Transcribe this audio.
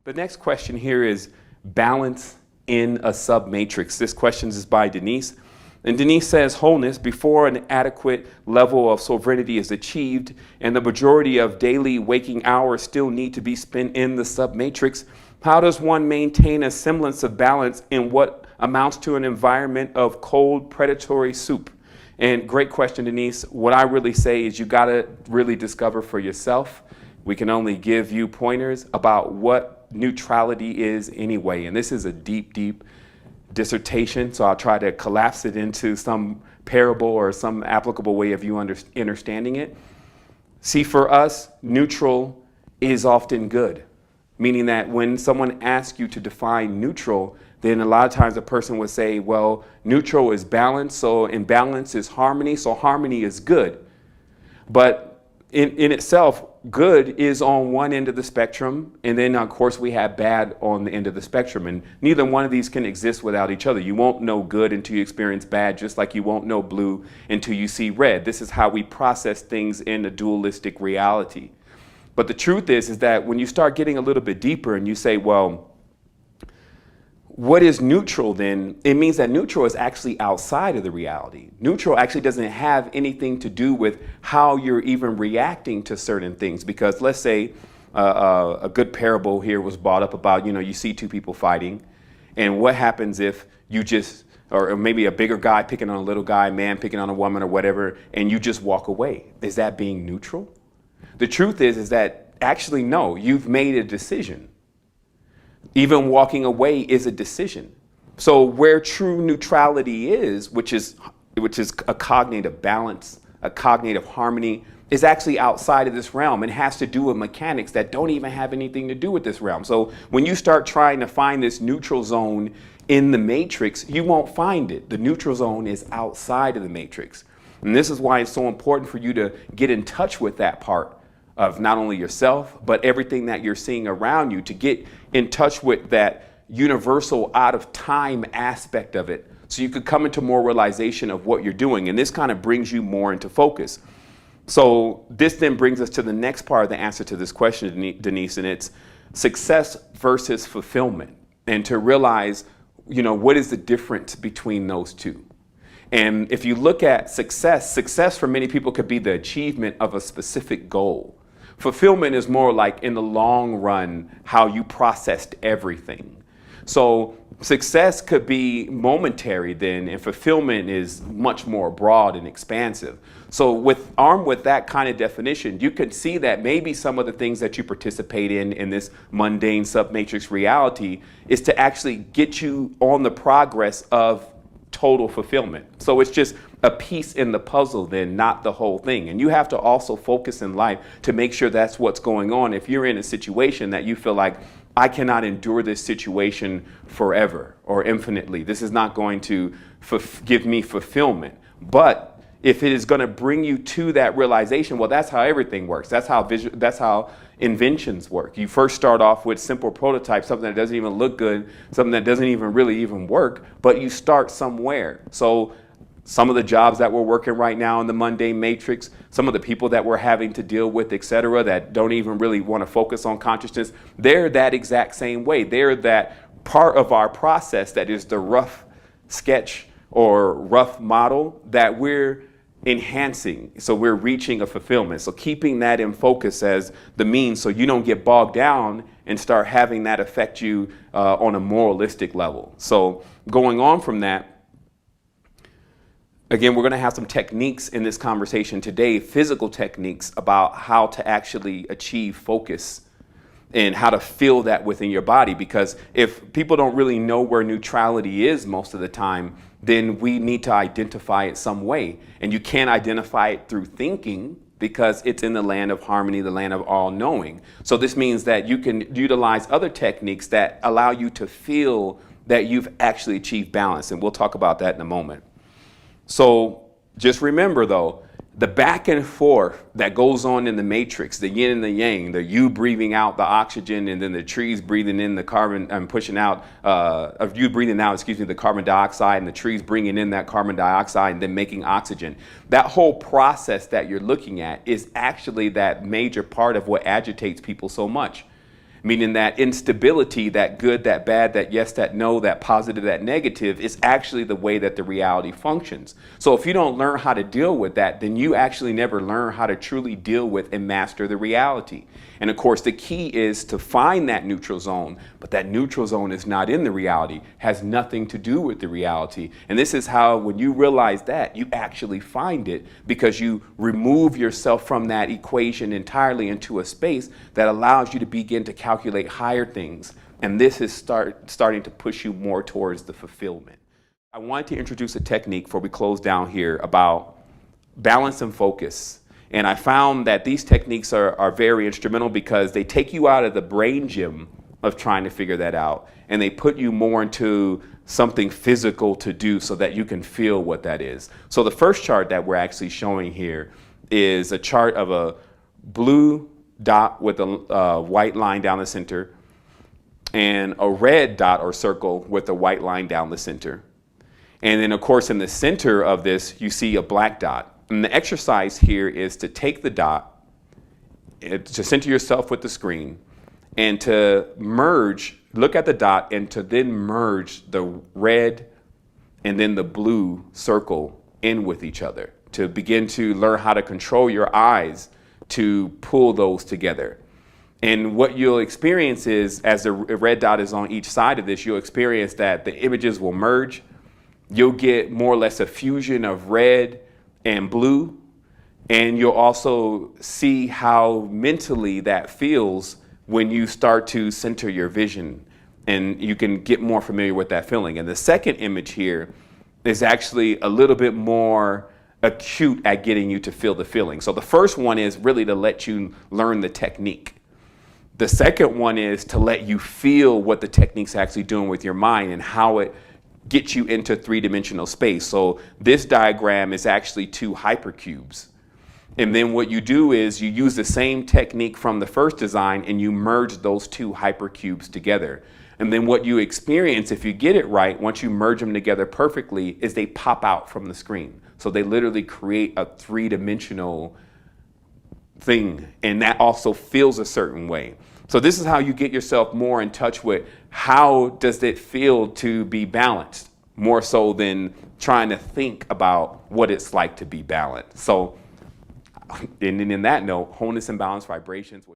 The next question here is balance in a submatrix. This question is by Denise. And Denise says, wholeness before an adequate level of sovereignty is achieved and the majority of daily waking hours still need to be spent in the submatrix. How does one maintain a semblance of balance in what amounts to an environment of cold predatory soup? And great question, Denise. What I really say is you got to really discover for yourself. We can only give you pointers about what neutrality is anyway. And this is a deep, deep dissertation, so I'll try to collapse it into some parable or some applicable way of you understanding it. See, for us, neutral is often good, meaning that when someone asks you to define neutral, then a lot of times a person would say, well, neutral is balance, so imbalance is harmony, so harmony is good. But in itself, good is on one end of the spectrum, and then of course we have bad on the end of the spectrum, and neither one of these can exist without each other. You won't know good until you experience bad, just like you won't know blue until you see red. This is how we process things in a dualistic reality. But the truth is that when you start getting a little bit deeper and you say, well, what is neutral then? It means that neutral is actually outside of the reality. Neutral actually doesn't have anything to do with how you're even reacting to certain things. Because let's say a good parable here was brought up about, you see two people fighting. And what happens if you just, or maybe a bigger guy picking on a little guy, man picking on a woman or whatever, and you just walk away? Is that being neutral? The truth is that actually, no, you've made a decision. Even walking away is a decision. So where true neutrality is, which is a cognitive balance, a cognitive harmony, is actually outside of this realm and has to do with mechanics that don't even have anything to do with this realm. So when you start trying to find this neutral zone in the matrix, you won't find it. The neutral zone is outside of the matrix. And this is why it's so important for you to get in touch with that part of not only yourself, but everything that you're seeing around you, to get in touch with that universal out of time aspect of it, so you could come into more realization of what you're doing. And this kind of brings you more into focus. So this then brings us to the next part of the answer to this question, Denise, and it's success versus fulfillment. And to realize, what is the difference between those two? And if you look at success for many people could be the achievement of a specific goal. Fulfillment is more like in the long run, how you processed everything. So success could be momentary then, and fulfillment is much more broad and expansive. So armed with that kind of definition, you can see that maybe some of the things that you participate in this mundane submatrix reality is to actually get you on the progress of total fulfillment. So it's just a piece in the puzzle then, not the whole thing. And you have to also focus in life to make sure that's what's going on. If you're in a situation that you feel like, I cannot endure this situation forever or infinitely, this is not going to give me fulfillment. But if it is going to bring you to that realization, well, that's how everything works. That's how inventions work. You first start off with simple prototypes, something that doesn't even look good, something that doesn't even really work, but you start somewhere. So some of the jobs that we're working right now in the mundane matrix, some of the people that we're having to deal with, etc., that don't even really want to focus on consciousness, they're that exact same way. They're that part of our process that is the rough sketch or rough model that we're enhancing, so we're reaching a fulfillment. So keeping that in focus as the means, so you don't get bogged down and start having that affect you on a moralistic level. So going on from that, again, we're going to have some techniques in this conversation today, physical techniques about how to actually achieve focus and how to feel that within your body. Because if people don't really know where neutrality is most of the time, then we need to identify it some way. And you can't identify it through thinking, because it's in the land of harmony, the land of all knowing. So this means that you can utilize other techniques that allow you to feel that you've actually achieved balance. And we'll talk about that in a moment. So just remember, though, the back and forth that goes on in the matrix, the yin and the yang, the you breathing out the oxygen and then the trees breathing in the carbon and pushing out, of you breathing out, the carbon dioxide, and the trees bringing in that carbon dioxide and then making oxygen. That whole process that you're looking at is actually that major part of what agitates people so much. meaning that instability, that good, that bad, that yes, that no, that positive, that negative, is actually the way that the reality functions. So if you don't learn how to deal with that, then you actually never learn how to truly deal with and master the reality. And of course, the key is to find that neutral zone, but that neutral zone is not in the reality, has nothing to do with the reality. And this is how, when you realize that, you actually find it, because you remove yourself from that equation entirely into a space that allows you to begin to calculate higher things. And this is starting to push you more towards the fulfillment. I wanted to introduce a technique before we close down here about balance and focus. And I found that these techniques are very instrumental because they take you out of the brain gym of trying to figure that out, and they put you more into something physical to do so that you can feel what that is. So the first chart that we're actually showing here is a chart of a blue dot with a white line down the center, and a red dot or circle with a white line down the center. And then of course in the center of this you see a black dot. And the exercise here is to take the dot, to center yourself with the screen, and to merge, look at the dot, and to then merge the red and then the blue circle in with each other, to begin to learn how to control your eyes to pull those together. And what you'll experience is, as the red dot is on each side of this, you'll experience that the images will merge. You'll get more or less a fusion of red and blue, and you'll also see how mentally that feels when you start to center your vision, and you can get more familiar with that feeling. And the second image here is actually a little bit more acute at getting you to feel the feeling. So the first one is really to let you learn the technique. The second one is to let you feel what the technique's actually doing with your mind and how it gets you into three-dimensional space. So this diagram is actually two hypercubes. And then what you do is you use the same technique from the first design and you merge those two hypercubes together. And then what you experience, if you get it right, once you merge them together perfectly, is they pop out from the screen. So they literally create a three-dimensional thing, and that also feels a certain way. So this is how you get yourself more in touch with how does it feel to be balanced, more so than trying to think about what it's like to be balanced. So, and in that note, wholeness and balance vibrations.